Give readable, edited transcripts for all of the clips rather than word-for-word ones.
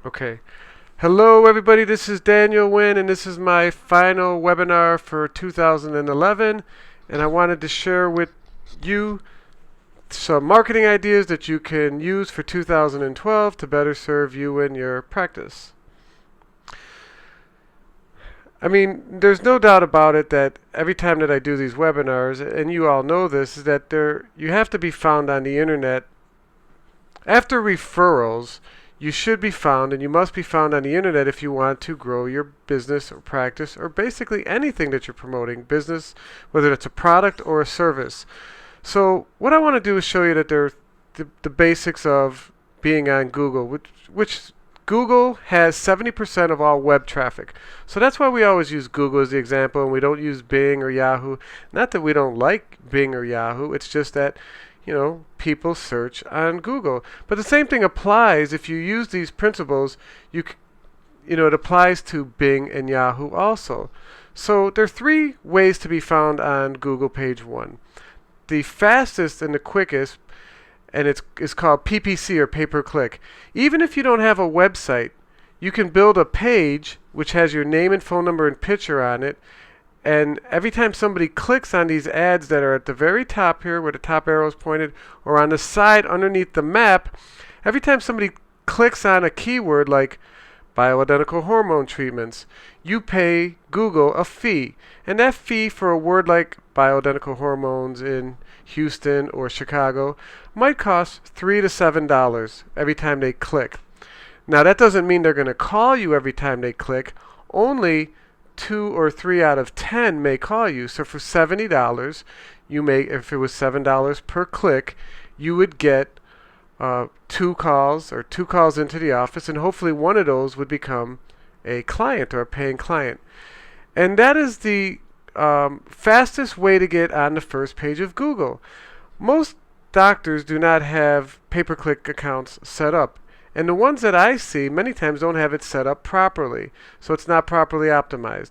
Okay. Hello, everybody. This is Daniel Wynn, and this is my final webinar for 2011. And I wanted to share with you some marketing ideas that you can use for 2012 to better serve you in your practice. I mean, there's no doubt about it that every time that I do these webinars, and you all know this, is that you have to be found on the internet. After referrals, you should be found and you must be found on the internet if you want to grow your business or practice or basically anything that you're promoting, business, whether it's a product or a service. So what I want to do is show you that there are the basics of being on Google, which Google has 70% of all web traffic. So that's why we always use Google as the example and we don't use Bing or Yahoo. Not that we don't like Bing or Yahoo, it's just that people search on Google. But the same thing applies if you use these principles. It applies to Bing and Yahoo also. So there are three ways to be found on Google page one. The fastest and the quickest, and it's called PPC or pay-per-click. Even if you don't have a website, you can build a page which has your name and phone number and picture on it. And every time somebody clicks on these ads that are at the very top here where the top arrow is pointed or on the side underneath the map, every time somebody clicks on a keyword like bioidentical hormone treatments, you pay Google a fee. And that fee for a word like bioidentical hormones in Houston or Chicago might cost $3 to $7 every time they click. Now that doesn't mean they're going to call you every time they click. Only 2 or 3 out of 10 may call you. So for $70, if it was $7 per click, you would get 2 calls into the office, and hopefully one of those would become a client or a paying client. And that is the fastest way to get on the first page of Google. Most doctors do not have pay-per-click accounts set up. And the ones that I see many times don't have it set up properly, so it's not properly optimized.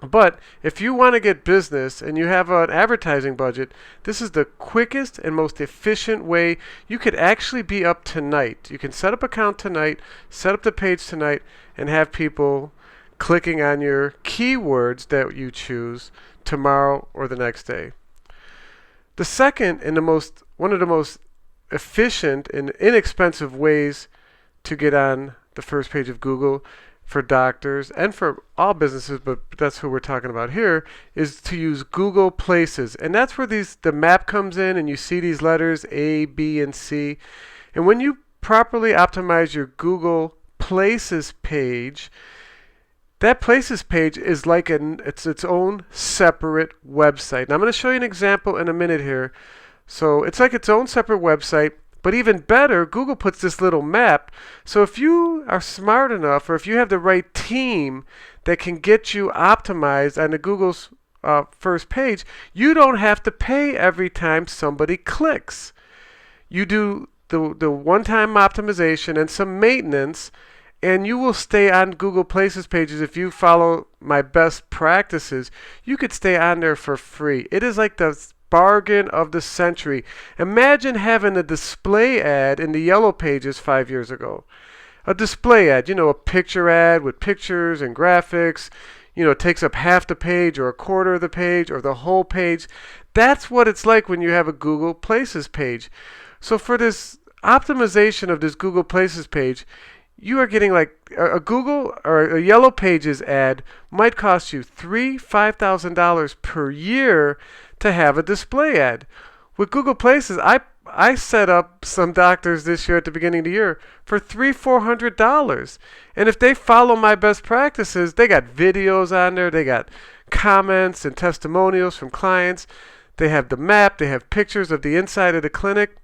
But if you want to get business and you have an advertising budget, this is the quickest and most efficient way. You could actually be up tonight. You can set up an account tonight, set up the page tonight, and have people clicking on your keywords that you choose tomorrow or the next day. The second and one of the most efficient and inexpensive ways to get on the first page of Google for doctors and for all businesses, but that's who we're talking about here, is to use Google Places. And that's where the map comes in and you see these letters A, B, and C. And when you properly optimize your Google Places page, that Places page is like it's its own separate website. Now I'm going to show you an example in a minute here. So it's like its own separate website, but even better, Google puts this little map. So if you are smart enough, or if you have the right team that can get you optimized on the Google's first page, you don't have to pay every time somebody clicks. You do the one-time optimization and some maintenance, and you will stay on Google Places pages. If you follow my best practices, you could stay on there for free. It is like the bargain of the century. Imagine having a display ad in the Yellow Pages 5 years ago. A display ad, a picture ad with pictures and graphics. It takes up half the page or a quarter of the page or the whole page. That's what it's like when you have a Google Places page. So for this optimization of this Google Places page, you are getting like a Google or a Yellow Pages ad might cost you $5,000 per year to have a display ad. With Google Places, I set up some doctors this year at the beginning of the year for $400. And if they follow my best practices, they got videos on there, they got comments and testimonials from clients, they have the map, they have pictures of the inside of the clinic.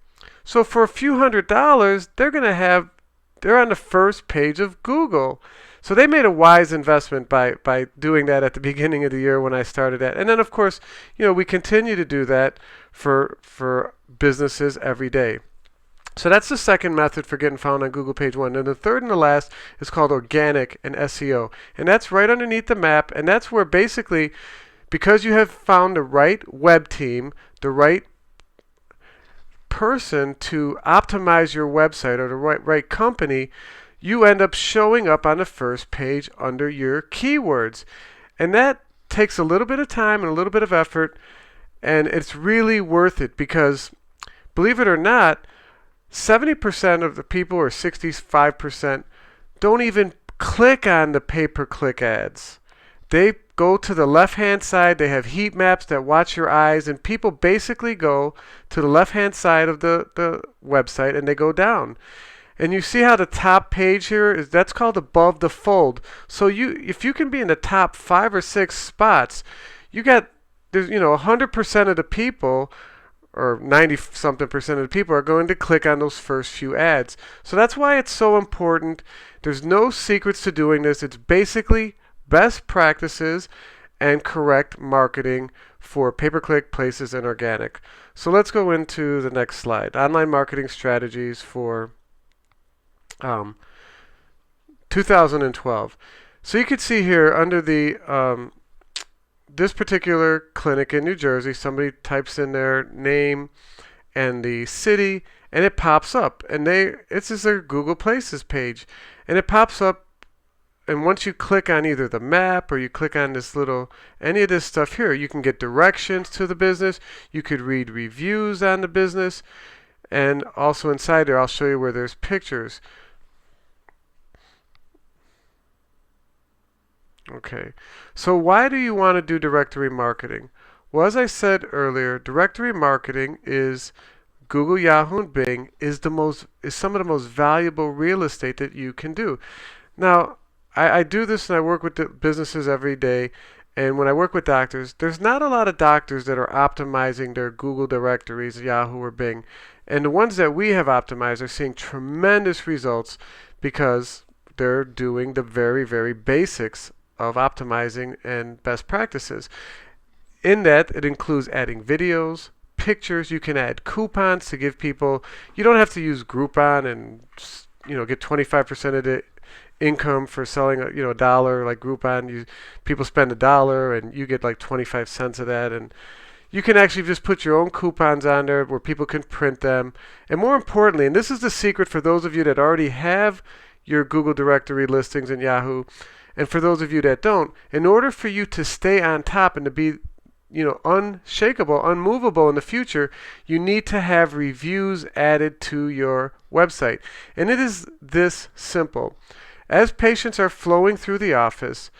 So for a few $100s, they're on the first page of Google. So they made a wise investment by doing that at the beginning of the year when I started that. And then, of course, we continue to do that for businesses every day. So that's the second method for getting found on Google page one. And the third and the last is called organic and SEO. And that's right underneath the map. And that's where basically, because you have found the right web team, the right person to optimize your website or the right company, you end up showing up on the first page under your keywords. And that takes a little bit of time and a little bit of effort, and it's really worth it because, believe it or not, 70% of the people, or 65%, don't even click on the pay-per-click ads. They go to the left-hand side. They have heat maps that watch your eyes, and people basically go to the left-hand side of the website and they go down. And you see how the top page here is, that's called above the fold. So if you can be in the top 5 or 6 spots, there's 100% of the people, or 90 something percent of the people, are going to click on those first few ads. So that's why it's so important. There's no secrets to doing this. It's basically best practices and correct marketing for pay-per-click, places, and organic. So let's go into the next slide. Online marketing strategies for 2012. So you can see here under the this particular clinic in New Jersey, somebody types in their name and the city, and it pops up. And it's just their Google Places page, and it pops up. And once you click on either the map or you click on any of this stuff here, you can get directions to the business. You could read reviews on the business, and also inside there, I'll show you where there's pictures. Okay, so why do you want to do directory marketing? Well, as I said earlier, directory marketing is Google, Yahoo, and Bing is some of the most valuable real estate that you can do. Now, I do this and I work with the businesses every day, and when I work with doctors, there's not a lot of doctors that are optimizing their Google directories, Yahoo or Bing. And the ones that we have optimized are seeing tremendous results because they're doing the very, very basics of optimizing and best practices. In that, it includes adding videos, pictures. You can add coupons to give people. You don't have to use Groupon and get 25% of the income for selling a dollar like Groupon. People spend $1 and you get like 25 cents of that, and you can actually just put your own coupons on there where people can print them. And more importantly, and this is the secret for those of you that already have your Google directory listings in Yahoo, and for those of you that don't, in order for you to stay on top and to be unshakable, unmovable in the future, you need to have reviews added to your website. And it is this simple. As patients are flowing through the office,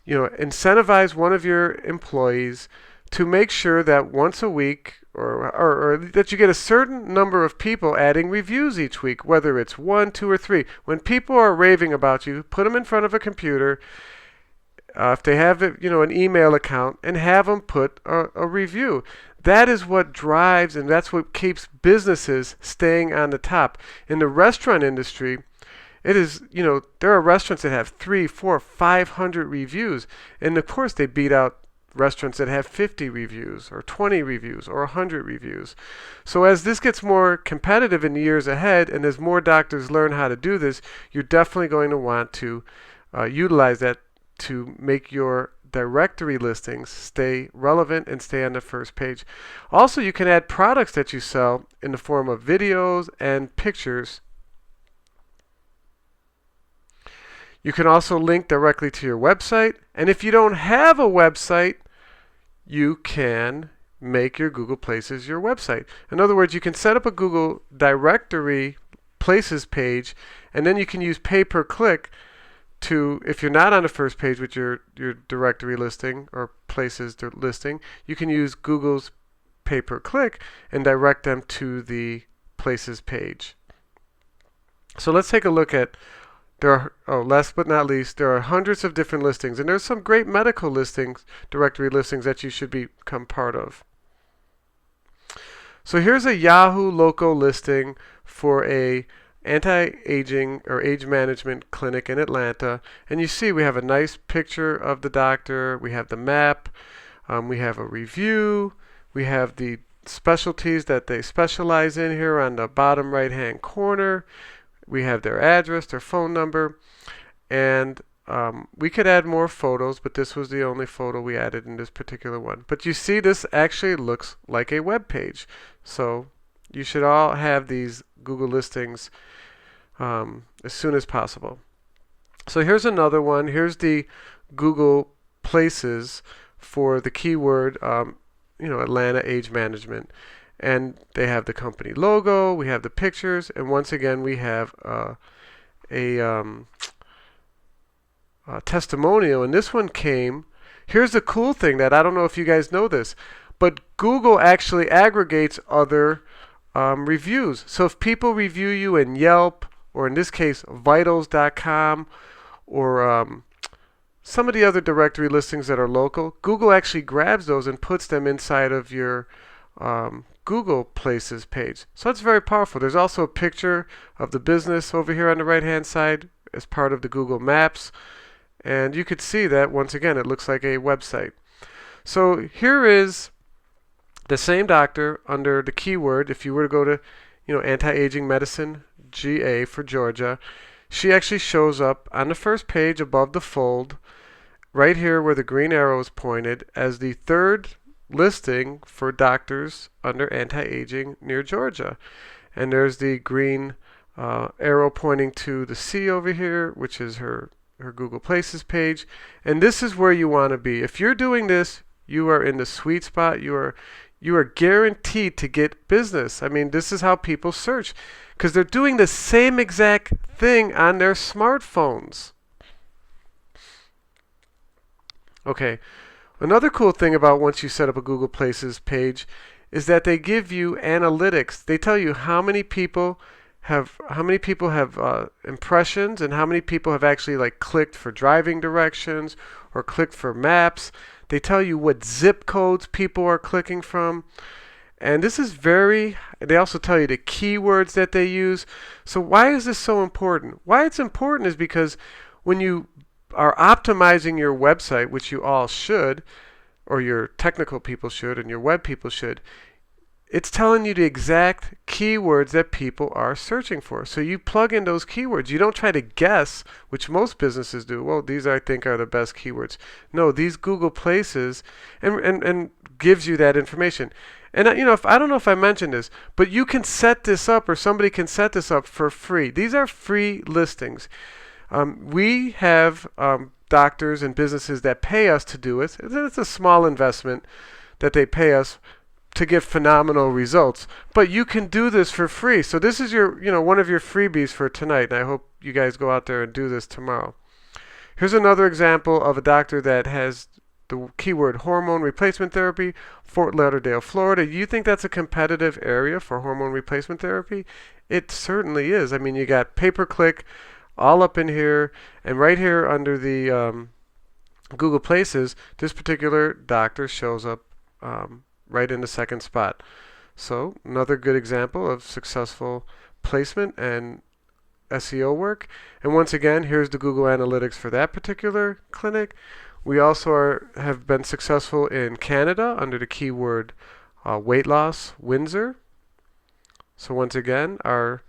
incentivize one of your employees to make sure that once a week or that you get a certain number of people adding reviews each week, whether it's 1, 2, or 3. When people are raving about you, put them in front of a computer. If they have an email account, and have them put a review. That is what drives, and that's what keeps businesses staying on the top. In the restaurant industry, it is, there are restaurants that have 300, 400, 500 reviews, and of course they beat out restaurants that have 50 reviews or 20 reviews or 100 reviews. So as this gets more competitive in the years ahead, and as more doctors learn how to do this, you're definitely going to want to utilize that to make your directory listings stay relevant and stay on the first page. Also, you can add products that you sell in the form of videos and pictures. You can also link directly to your website. And if you don't have a website, you can make your Google Places your website. In other words, you can set up a Google directory places page, and then you can use pay-per-click to, if you're not on the first page with your directory listing or places listing, you can use Google's pay-per-click and direct them to the places page. So let's take a look at, last but not least, there are hundreds of different listings, and there's some great medical listings, directory listings that you should become part of. So here's a Yahoo local listing for a anti-aging or age management clinic in Atlanta, and you see we have a nice picture of the doctor, we have the map, we have a review, we have the specialties that they specialize in here on the bottom right hand corner, we have their address, their phone number, and we could add more photos, but this was the only photo we added in this particular one. But you see, this actually looks like a web page. So you should all have these Google listings as soon as possible. So here's another one. Here's the Google Places for the keyword, Atlanta age management. And they have the company logo, we have the pictures, and once again we have a testimonial. And this one came. Here's the cool thing that I don't know if you guys know this, but Google actually aggregates other reviews. So if people review you in Yelp, or in this case Vitals.com, or some of the other directory listings that are local, Google actually grabs those and puts them inside of your Google Places page. So that's very powerful. There's also a picture of the business over here on the right hand side as part of the Google Maps, and you could see that once again it looks like a website. So here is the same doctor under the keyword. If you were to go to anti-aging medicine GA for Georgia, she actually shows up on the first page above the fold right here where the green arrow is pointed as the third listing for doctors under anti-aging near Georgia. And there's the green arrow pointing to the C over here, which is her Google Places page. And this is where you want to be. If you're doing this, you are in the sweet spot. You are guaranteed to get business. I mean, this is how people search, because they're doing the same exact thing on their smartphones. Okay. Another cool thing about once you set up a Google Places page is that they give you analytics. They tell you how many people have impressions and how many people have actually clicked for driving directions or clicked for maps. They tell you what zip codes people are clicking from. And this is they also tell you the keywords that they use. So why is this so important? Why it's important is because when you are optimizing your website, which you all should, or your technical people should, and your web people should, it's telling you the exact keywords that people are searching for. So you plug in those keywords. You don't try to guess, which most businesses do. Well, these I think are the best keywords. No, these Google Places and gives you that information. And I don't know if I mentioned this, but you can set this up, or somebody can set this up for free. These are free listings. We have doctors and businesses that pay us to do it. It's a small investment that they pay us to get phenomenal results. But you can do this for free. So this is your, one of your freebies for tonight. And I hope you guys go out there and do this tomorrow. Here's another example of a doctor that has the keyword hormone replacement therapy, Fort Lauderdale, Florida. You think that's a competitive area for hormone replacement therapy? It certainly is. I mean, you got pay-per-click all up in here, and right here under the Google Places, this particular doctor shows up right in the second spot. So another good example of successful placement and SEO work. And once again, here's the Google Analytics for that particular clinic. We also have been successful in Canada under the keyword weight loss Windsor. So once again, our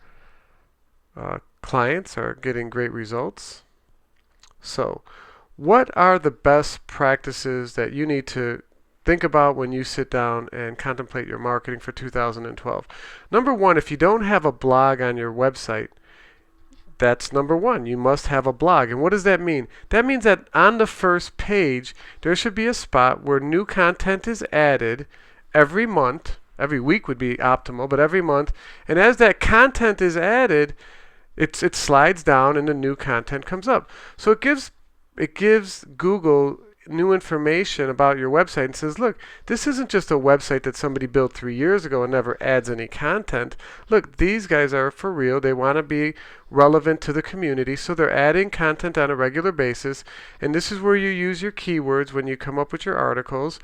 clients are getting great results. So what are the best practices that you need to think about when you sit down and contemplate your marketing for 2012? Number one, if you don't have a blog on your website, that's number one. You must have a blog. And what does that mean? That means that on the first page, there should be a spot where new content is added every month. Every week would be optimal, but every month. And as that content is added, it slides down and the new content comes up. So it gives Google new information about your website and says, look, this isn't just a website that somebody built 3 years ago and never adds any content. Look, these guys are for real. They want to be relevant to the community, so they're adding content on a regular basis. And this is where you use your keywords when you come up with your articles.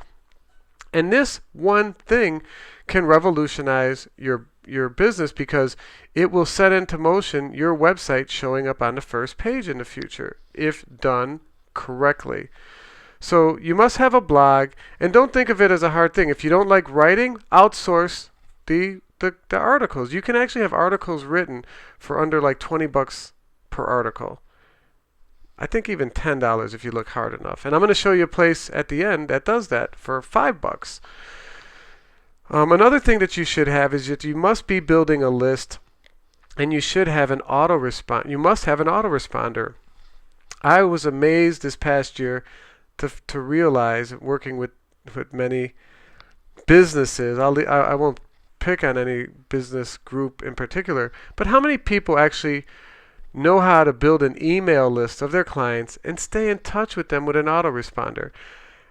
And this one thing can revolutionize your business, because it will set into motion your website showing up on the first page in the future if done correctly. So you must have a blog, and don't think of it as a hard thing. If you don't like writing, outsource the articles. You can actually have articles written for under like $20 per article. I think even $10 if you look hard enough. And I'm going to show you a place at the end that does that for $5. Another thing that you should have is that you must be building a list and you should have an autorespond. You must have an autoresponder. I was amazed this past year to realize, working with many businesses, I won't pick on any business group in particular, but how many people actually know how to build an email list of their clients and stay in touch with them with an autoresponder.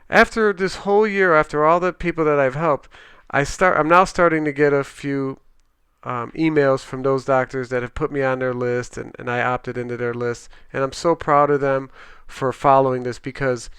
After this whole year, after all the people that I've helped, I'm now starting to get a few emails from those doctors that have put me on their list, and I opted into their list. And I'm so proud of them for following this, because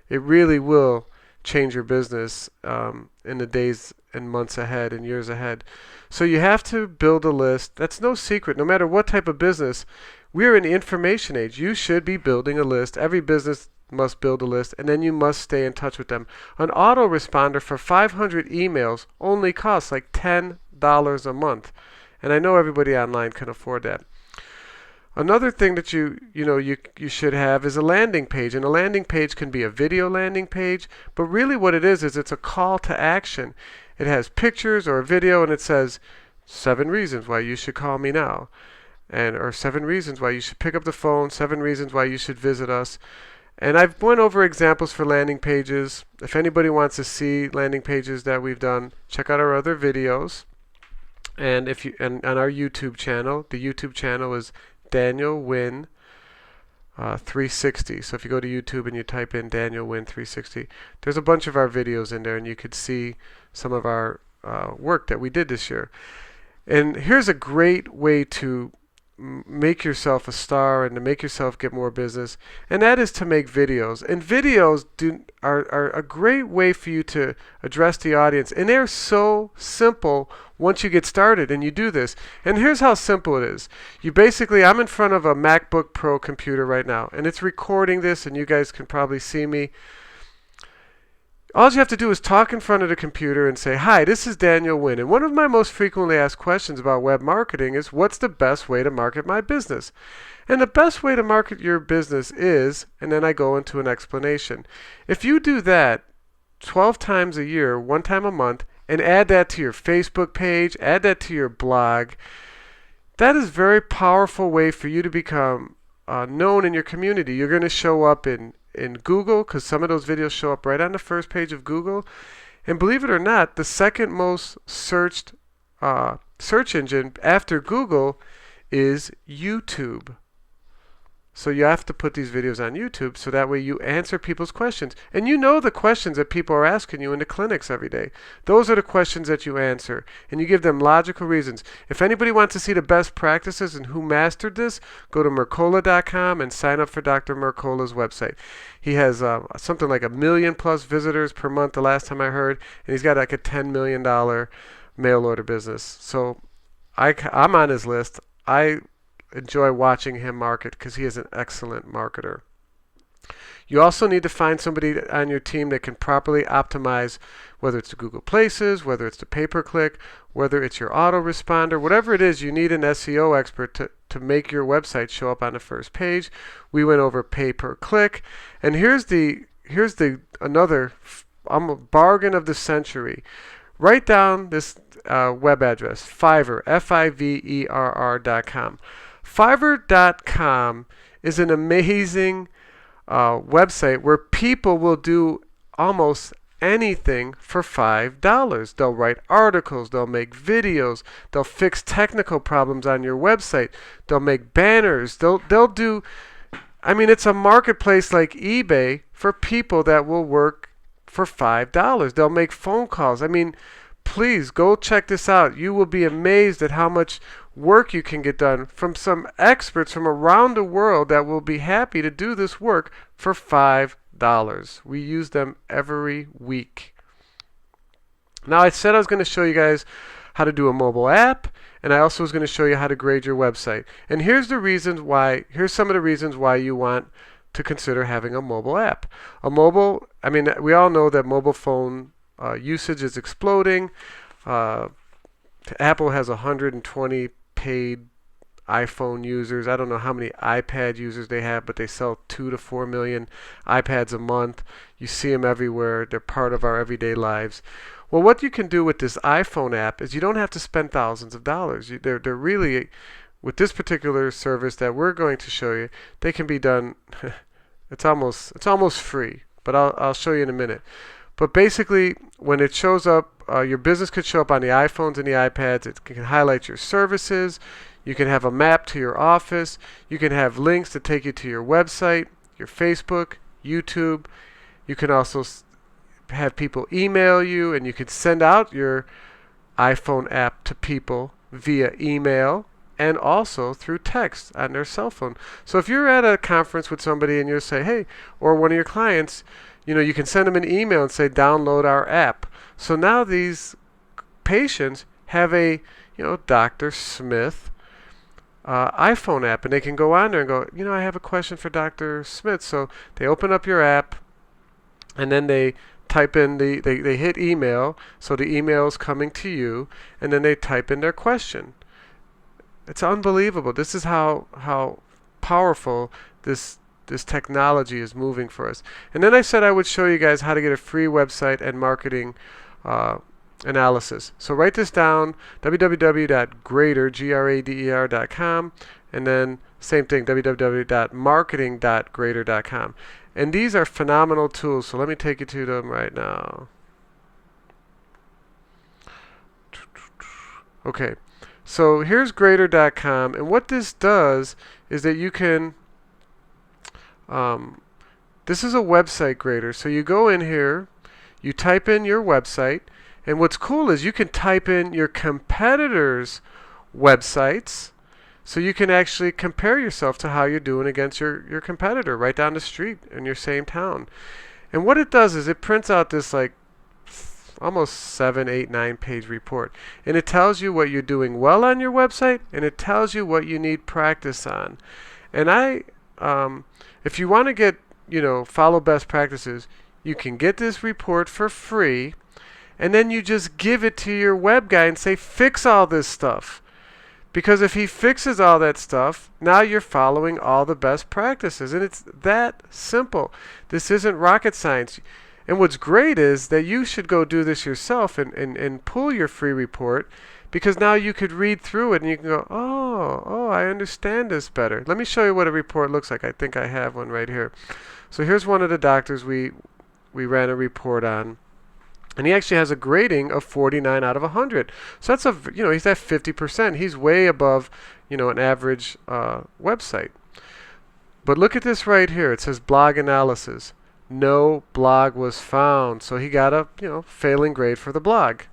it really will change your business in the days and months ahead and years ahead. So you have to build a list. That's no secret. No matter what type of business, we're in the information age. You should be building a list. Every business must build a list, and then you must stay in touch with them. An autoresponder for 500 emails only costs like $10 a month, and I know everybody online can afford that. Another thing that you should have is a landing page, and a landing page can be a video landing page, but really what it is it's a call to action. It has pictures or a video, and it says 7 reasons why you should call me now, or 7 reasons why you should pick up the phone, 7 reasons why you should visit us. And I've went over examples for landing pages. If anybody wants to see landing pages that we've done, check out our other videos. And on our YouTube channel, the YouTube channel is Daniel Wynn 360. So if you go to YouTube and you type in Daniel Wynn 360, there's a bunch of our videos in there, and you could see some of our work that we did this year. And here's a great way to make yourself a star and to make yourself get more business, and that is to make videos. And videos are a great way for you to address the audience, and they're so simple once you get started and you do this. And here's how simple it is. I'm in front of a MacBook Pro computer right now, and it's recording this, and you guys can probably see me. All you have to do is talk in front of the computer and say, "Hi, this is Daniel Wynn, and one of my most frequently asked questions about web marketing is, what's the best way to market my business?" And the best way to market your business is, and then I go into an explanation. If you do that 12 times a year, 1 time a month, and add that to your Facebook page, add that to your blog, that is a very powerful way for you to become known in your community. You're going to show up in Google, because some of those videos show up right on the first page of Google. And believe it or not, the second most searched search engine after Google is YouTube. So you have to put these videos on YouTube, so that way you answer people's questions. And you know the questions that people are asking you in the clinics every day. Those are the questions that you answer, and you give them logical reasons. If anybody wants to see the best practices and who mastered this, go to Mercola.com and sign up for Dr. Mercola's website. He has something like 1 million+ visitors per month the last time I heard, and he's got like a $10 million mail order business. So I'm on his list. I enjoy watching him market because he is an excellent marketer. You also need to find somebody on your team that can properly optimize, whether it's the Google Places, whether it's the pay-per-click, whether it's your autoresponder, whatever it is. You need an SEO expert to make your website show up on the first page. We went over pay-per-click, and here's another bargain of the century. Write down this web address: Fiverr, Fiverr.com. Fiverr.com is an amazing website where people will do almost anything for $5. They'll write articles, they'll make videos, they'll fix technical problems on your website, they'll make banners, they'll do, it's a marketplace like eBay for people that will work for $5. They'll make phone calls. Please go check this out. You will be amazed at how much work you can get done from some experts from around the world that will be happy to do this work for $5. We use them every week. Now, I said I was going to show you guys how to do a mobile app, and I also was going to show you how to grade your website. And here's some of the reasons why you want to consider having a mobile app. We all know that mobile phone usage is exploding. Apple has 120 paid iPhone users. I don't know how many iPad users they have, but they sell 2 to 4 million iPads a month. You see them everywhere. They're part of our everyday lives. Well, what you can do with this iPhone app is you don't have to spend thousands of dollars. They're really with this particular service that we're going to show you, they can be done. It's almost free, but I'll show you in a minute. But basically, when it shows up, your business could show up on the iPhones and the iPads. It can highlight your services. You can have a map to your office. You can have links to take you to your website, your Facebook, YouTube. You can also have people email you, and you can send out your iPhone app to people via email and also through text on their cell phone. So if you're at a conference with somebody and you say, hey, or one of your clients, you can send them an email and say, download our app. So now these patients have a, Dr. Smith iPhone app, and they can go on there and go, I have a question for Dr. Smith. So they open up your app, and then they type in they hit email, so the email is coming to you, and then they type in their question. It's unbelievable. This is how powerful this technology is moving for us. And then I said I would show you guys how to get a free website and marketing analysis. So write this down, www.grader.com, and then same thing, www.marketing.grader.com. And these are phenomenal tools, so let me take you to them right now. Okay, so here's Grader.com, and what this does is that you can, this is a website grader. So you go in here, you type in your website, and what's cool is you can type in your competitors' websites, so you can actually compare yourself to how you're doing against your competitor right down the street in your same town. And what it does is it prints out this like almost 7, 8, 9 page report. And it tells you what you're doing well on your website, and it tells you what you need practice on. And if you want to get, follow best practices, you can get this report for free, and then you just give it to your web guy and say, fix all this stuff. Because if he fixes all that stuff, now you're following all the best practices. And it's that simple. This isn't rocket science. And what's great is that you should go do this yourself and pull your free report, because now you could read through it and you can go, oh, I understand this better. Let me show you what a report looks like. I think I have one right here. So here's one of the doctors we ran a report on. And he actually has a grading of 49 out of 100. So that's he's at 50%. He's way above, an average website. But look at this right here. It says blog analysis. No blog was found. So he got a, failing grade for the blog.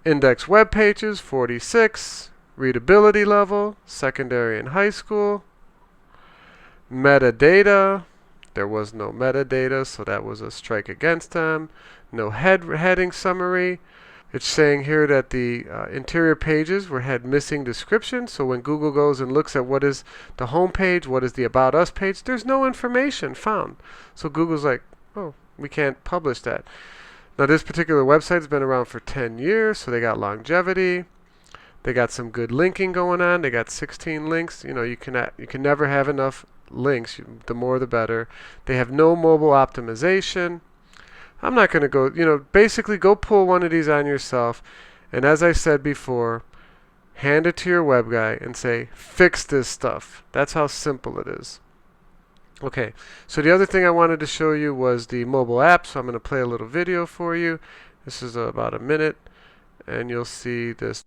Index web pages, 46. Readability level, secondary and high school. Metadata. There was no metadata, so that was a strike against him. No heading summary. It's saying here that the interior pages had missing description. So when Google goes and looks at what is the home page, what is the About Us page, there's no information found. So Google's like, oh, we can't publish that. Now this particular website's been around for 10 years, so they got longevity. They got some good linking going on. They got 16 links. You can never have enough links. The more the better. They have no mobile optimization. I'm not going to go, basically go pull one of these on yourself. And as I said before, hand it to your web guy and say, fix this stuff. That's how simple it is. Okay, so the other thing I wanted to show you was the mobile app. So I'm going to play a little video for you. This is about a minute, and you'll see this.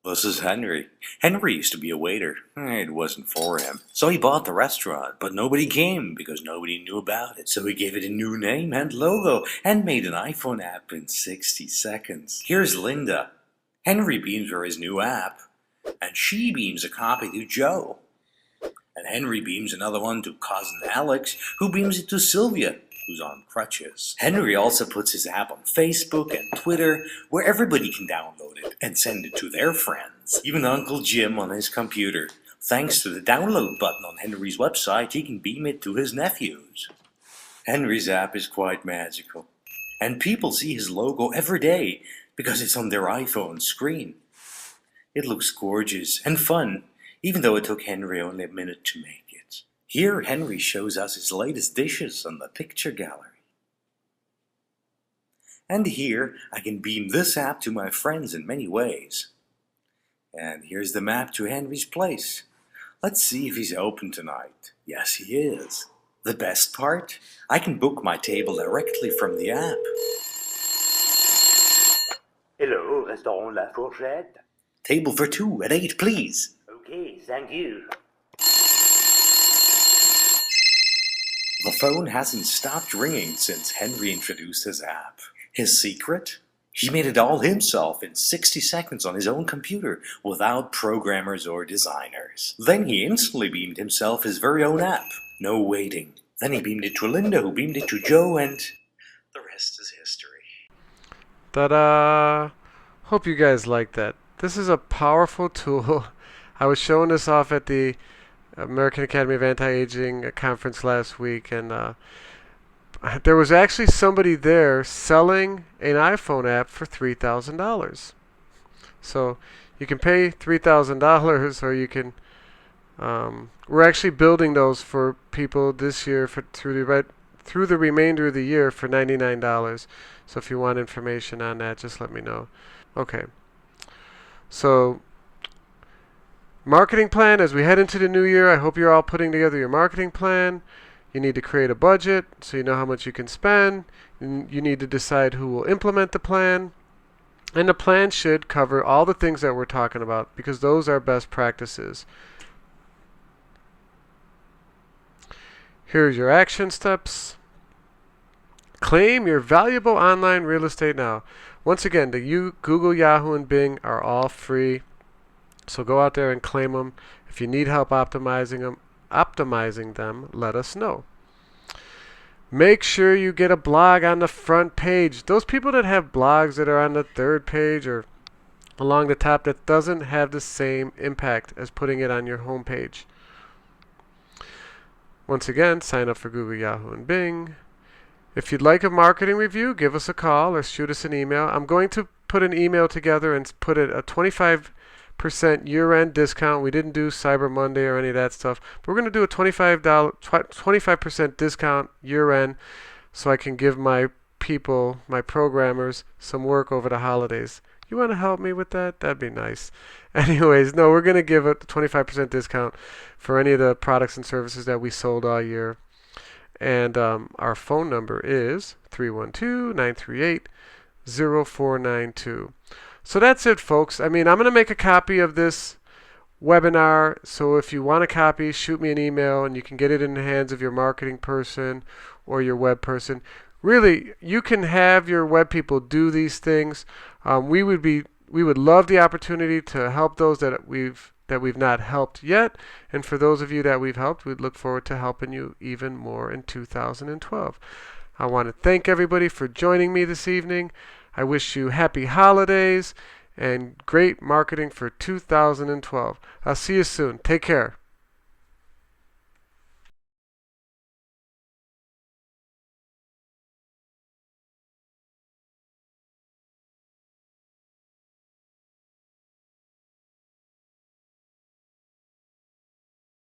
This is Henry. Henry used to be a waiter. It wasn't for him. So he bought the restaurant, but nobody came because nobody knew about it. So he gave it a new name and logo and made an iPhone app in 60 seconds. Here's Linda. Henry beams her his new app, and she beams a copy to Joe. And Henry beams another one to cousin Alex, who beams it to Sylvia, who's on crutches. Henry also puts his app on Facebook and Twitter, where everybody can download it and send it to their friends. Even Uncle Jim on his computer. Thanks to the download button on Henry's website, he can beam it to his nephews. Henry's app is quite magical, and people see his logo every day because it's on their iPhone screen. It looks gorgeous and fun, even though it took Henry only a minute to make it. Here, Henry shows us his latest dishes on the picture gallery. And here, I can beam this app to my friends in many ways. And here's the map to Henry's place. Let's see if he's open tonight. Yes, he is. The best part? I can book my table directly from the app. Hello, Restaurant La Fourchette. Table for 2 at 8, please. Okay, thank you. The phone hasn't stopped ringing since Henry introduced his app. His secret? He made it all himself in 60 seconds on his own computer without programmers or designers. Then he instantly beamed himself his very own app. No waiting. Then he beamed it to Linda, who beamed it to Joe, and the rest is history. Ta-da! Hope you guys like that. This is a powerful tool. I was showing this off at the American Academy of Anti-Aging conference last week, and there was actually somebody there selling an iPhone app for $3,000. So you can pay $3,000, or you can. We're actually building those for people this year through the remainder of the year for $99. So if you want information on that, just let me know. Okay. So marketing plan as we head into the new year. I hope you're all putting together your marketing plan. You need to create a budget so you know how much you can spend. You need to decide who will implement the plan. And the plan should cover all the things that we're talking about, because those are best practices. Here's your action steps. Claim your valuable online real estate now. Once again, Google, Yahoo, and Bing are all free. So go out there and claim them. If you need help optimizing them, let us know. Make sure you get a blog on the front page. Those people that have blogs that are on the third page or along the top, that doesn't have the same impact as putting it on your home page. Once again, sign up for Google, Yahoo, and Bing. If you'd like a marketing review, give us a call or shoot us an email. I'm going to put an email together and put it a 25% year-end discount. We didn't do Cyber Monday or any of that stuff. But we're going to do a 25% discount year-end so I can give my people, my programmers, some work over the holidays. You want to help me with that? That'd be nice. Anyways, no, we're going to give a 25% discount for any of the products and services that we sold all year. And our phone number is 312-938-0492. So that's it, folks. I mean, I'm going to make a copy of this webinar. So if you want a copy, shoot me an email and you can get it in the hands of your marketing person or your web person. Really, you can have your web people do these things. We would love the opportunity to help those that we've not helped yet. And for those of you that we've helped, we'd look forward to helping you even more in 2012. I want to thank everybody for joining me this evening. I wish you happy holidays and great marketing for 2012. I'll see you soon. Take care.